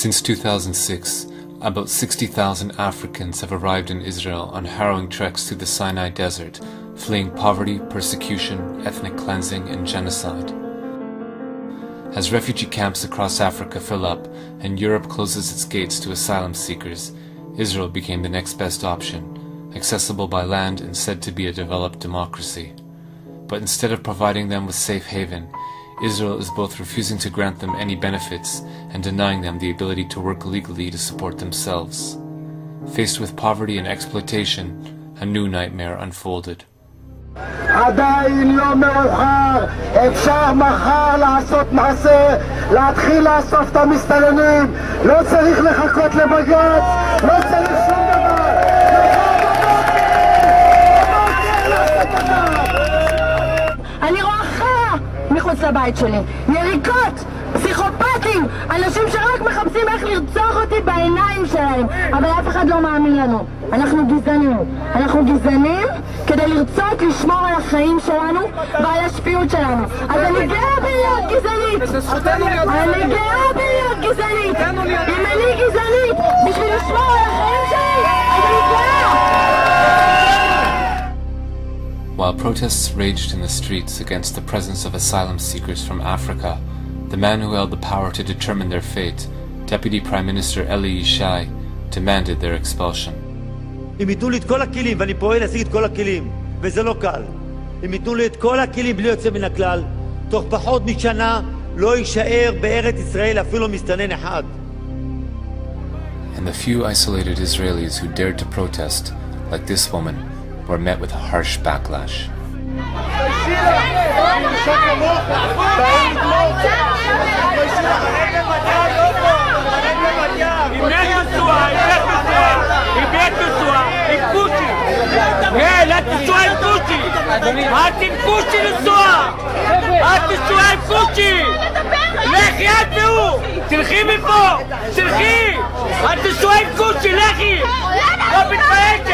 Since 2006, about 60,000 Africans have arrived in Israel on harrowing treks through the Sinai Desert, fleeing poverty, persecution, ethnic cleansing, and genocide. As refugee camps across Africa fill up and Europe closes its gates to asylum seekers, Israel became the next best option, accessible by land and said to be a developed democracy. But instead of providing them with safe haven, Israel is both refusing to grant them any benefits and denying them the ability to work legally to support themselves. Faced with poverty and exploitation, a new nightmare unfolded. עדיין לא מאוחר, אפשר מחר לעשות מעשה, להתחיל לאסוף את המסתננים, לא צריך לחכות לבג"ץ, לא צריך שום דבר. אני רואה חרא מחוץ לבית שלי, יריקות, פסיכופטים, אנשים שרק מחפשים איך לרצוח אותי בעיניים שלהם, אבל אף אחד לא מאמין לנו. אנחנו גזענים כדי לרצות לשמור על החיים שלנו ועל השפיות שלנו. אז אני גאה בלהיות גזענית, אני גאה בלהיות גזענית. אם אני גזענית בשביל לשמור על החיים שלי, אז אני גאה. While protests raged in the streets against the presence of asylum seekers from Africa, the man who held the power to determine their fate, Deputy Prime Minister Eli Yishai, demanded their expulsion. אם ייתנו לי את כל הכלים, ואני פועל להשיג את כל הכלים, וזה לא קל. אם ייתנו לי את כל הכלים בלי יוצא מן הכלל, תוך פחות משנה לא יישאר בארץ ישראל אפילו מסתנן אחד. And the few isolated Israelis who dared to protest, like this woman, were met with a harsh backlash. תלכי מפה! תלכי! את תשוע עם קוצ'י, לכי! לא מתביישת!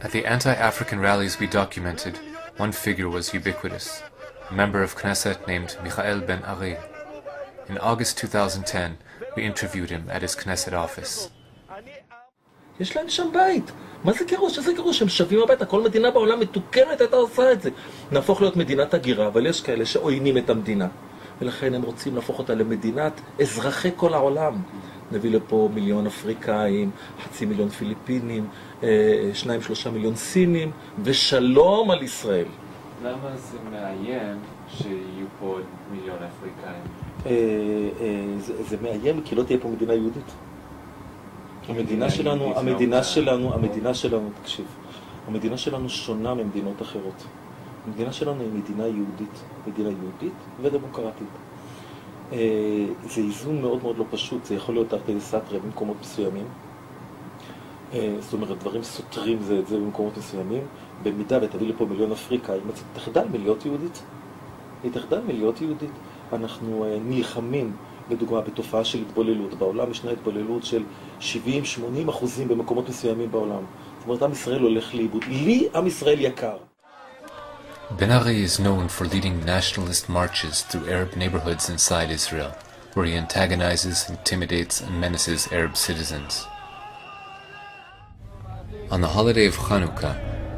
At the anti-African rallies we documented, one figure was ubiquitous, a member of Knesset named Michael Ben Ari. In August 2010, we interviewed him at his Knesset office. יש להם שם בית. מה זה גירוש? איזה גירוש? הם שווים הביתה. כל מדינה בעולם מתוקנת הייתה עושה את זה. נהפוך להיות מדינת הגירה, אבל יש כאלה שעוינים את המדינה. ולכן הם רוצים להפוך אותה למדינת אזרחי כל העולם. נביא לפה 1,000,000 אפריקאים, 500,000 פיליפינים, 2-3 מיליון סינים, ושלום על ישראל. למה זה מאיים שיהיו פה 1,000,000 אפריקאים? זה מאיים כי לא תהיה פה מדינה יהודית. המדינה שלנו, תקשיב, המדינה שלנו שונה ממדינות אחרות. המדינה שלנו היא מדינה יהודית ודמוקרטית. זה איזון מאוד מאוד לא פשוט, זה יכול להיות תרתי דסתרי במקומות מסוימים. זאת אומרת, דברים סותרים זה את זה במקומות מסוימים. במידה ותביא לפה 1,000,000 אפריקאים, היא תחדל מלהיות יהודית. אנחנו נלחמים, לדוגמה, בתופעה של התבוללות. בעולם ישנה התבוללות של 70-80% במקומות מסוימים בעולם. זאת אומרת, עם ישראל הולך לאיבוד. לי עם ישראל יקר. Ben Ari is known for leading nationalist marches through Arab neighborhoods inside Israel, where he antagonizes, intimidates, and menaces Arab citizens. On the holiday of Chanukah,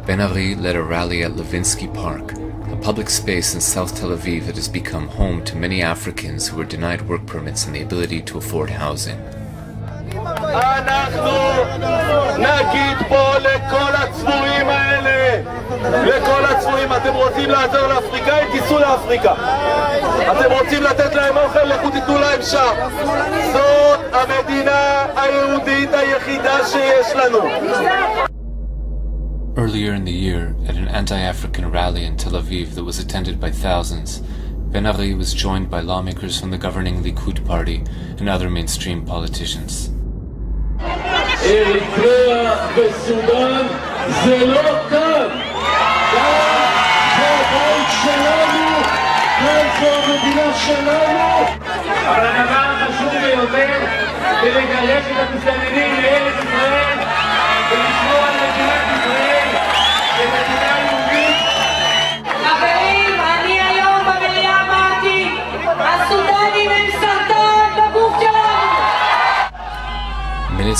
Ben Ari led a rally at Levinsky Park, a public space in South Tel Aviv that has become home to many Africans who were denied work permits and the ability to afford housing. אנחנו נגיד פה לכל הצבועים האלה, אתם רוצים לעזור לאפריקאים, תיסעו לאפריקה. אתם רוצים לתת להם אוכל, לכו תיתנו להם שם. זאת המדינה היהודית היחידה שיש לנו. Earlier in the year, at an anti-African rally in Tel Aviv that was attended by thousands, Ben Ari was joined by lawmakers from the governing Likud party and other mainstream politicians. אריתריאה וסודאן זה לא כאן. כאן זה הבית שלנו, כאן זו המדינה שלנו. אבל הדבר החשוב ביותר זה לגרש את המסתננים לארץ ישראל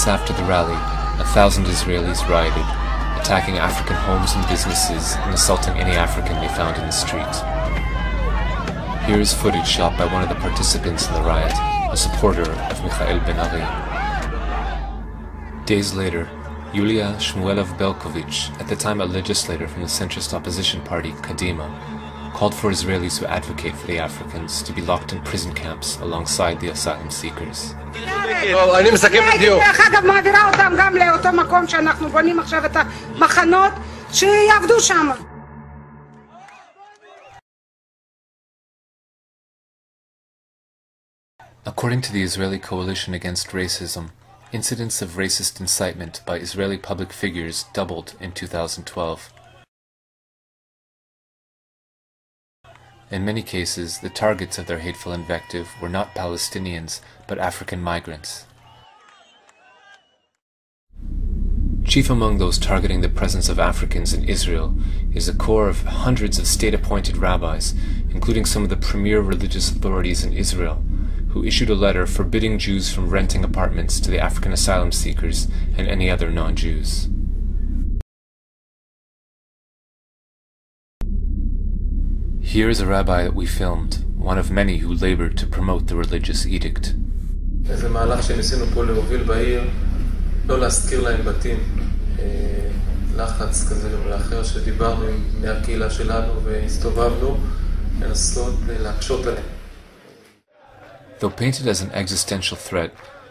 Months after the rally, 1,000 Israelis rioted, attacking African homes and businesses and assaulting any African they found in the street. Here is footage shot by one of the participants in the riot, a supporter of Michael Ben-Ari. Days later, Yulia Shmuelov-Belkovich, at the time a legislator from the centrist opposition party, Kadima, called for Israelis who advocate for the Africans to be locked in prison camps alongside the asylum seekers. אני מסכם בדיוק. דרך אגב, מעבירה אותם גם לאותו מקום שאנחנו בונים עכשיו את המחנות, שיעבדו שם. According to the Israeli Coalition Against Racism, incidents of racist incitement by Israeli public figures doubled in 2012. In many cases, the targets of their hateful invective were not Palestinians, but African migrants. Chief among those targeting the presence of Africans in Israel is a corps of hundreds of state-appointed rabbis, including some of the premier religious authorities in Israel, who issued a letter forbidding Jews from renting apartments to the African asylum seekers and any other non-Jews. Here is a rabbi that we filmed, one of many who labored to promote the religious edict. זה מהלך שניסינו פה להוביל בעיר, לא להזכיר להם בתים, לחץ כזה ולאחר שדיברנו עם מהקהילה שלנו והסתובבנו, לנסות להקשות עליהם. Though painted as an existential threat,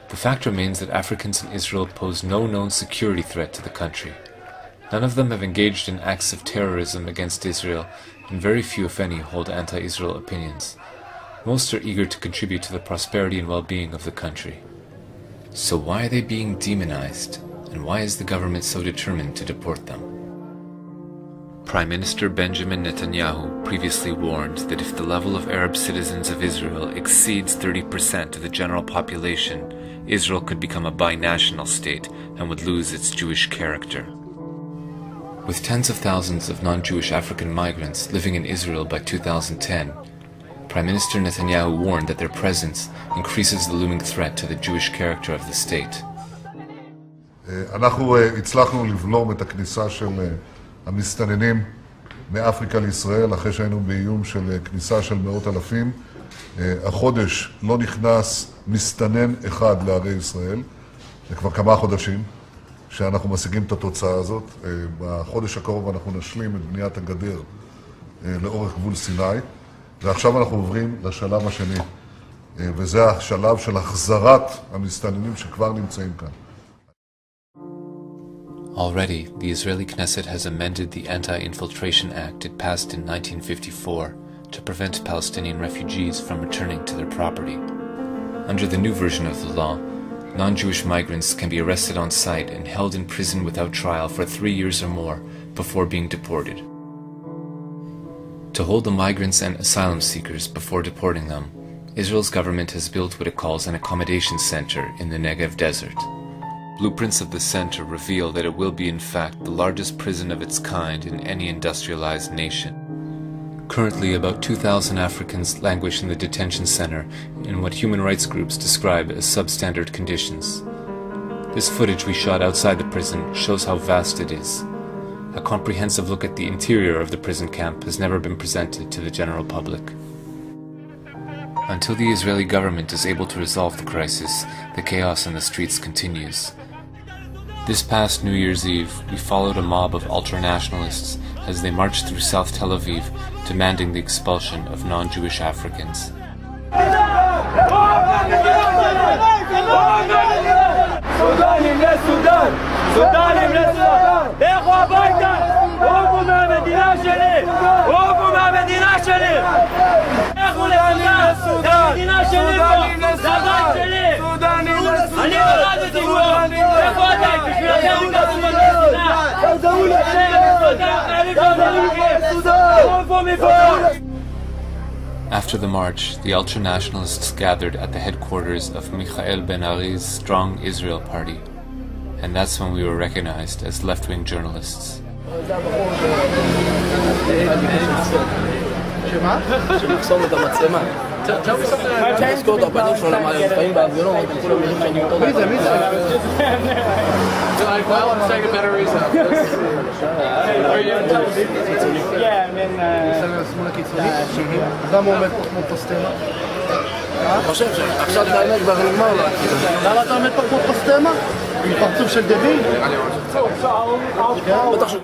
the fact remains that Africans in Israel pose no known security threat to the country. None of them have engaged in acts of terrorism against Israel, and very few, if any, hold anti-Israel opinions. Most are eager to contribute to the prosperity and well-being of the country. So why are they being demonized, and why is the government so determined to deport them? Prime Minister Benjamin Netanyahu previously warned that if the level of Arab citizens of Israel exceeds 30% of the general population, Israel could become a binational state and would lose its Jewish character. With tens of thousands of non-Jewish African migrants living in Israel by 2010, Prime Minister Netanyahu warned that their presence increases the looming threat to the Jewish character of the state. אנחנו הצלחנו לבלום את הכניסה של המסתננים מאפריקה לישראל, אחרי שהיינו באיום של כניסה של מאות אלפים. החודש לא נכנס מסתנן אחד לערי ישראל, זה כבר כמה חודשים שאנחנו משיגים את התוצאה הזאת. בחודש הקרוב אנחנו נשלים את בניית הגדר לאורך גבול סיני, ועכשיו אנחנו עוברים לשלב השני, וזה השלב של החזרת המסתננים שכבר נמצאים כאן. Already, the Israeli Knesset has amended the Anti-Infiltration Act it passed in 1954 to prevent Palestinian refugees from returning to their property. Under the new version of the law, non-Jewish migrants can be arrested on site and held in prison without trial for 3 years or more before being deported. To hold the migrants and asylum seekers before deporting them, Israel's government has built what it calls an accommodation center in the Negev desert. Blueprints of the center reveal that it will be in fact the largest prison of its kind in any industrialized nation. Currently, about 2,000 Africans languish in the detention center in what human rights groups describe as substandard conditions. This footage we shot outside the prison shows how vast it is. A comprehensive look at the interior of the prison camp has never been presented to the general public. Until the Israeli government is able to resolve the crisis, the chaos in the streets continues. This past New Year's Eve, we followed a mob of ultra-nationalists as they marched through South Tel Aviv, demanding the expulsion of non-Jewish Africans. After the march, the ultra-nationalists gathered at the headquarters of Michael Ben-Ari's Strong Israel Party, and that's when we were recognized as left-wing journalists. תזכור את הפנים שלו למעלה, לפעמים באווירון, כולם יודעים שאני אותו דבר. מי זה? Well, let's take a better reason. Are you השמאל הקיצוני. למה הוא עומד פה כמו פוסטמה? אני חושב שעכשיו את האמת כבר נגמר לו. למה אתה עומד פה כמו פוסטמה? עם פרצוף של דביל? בטח ש...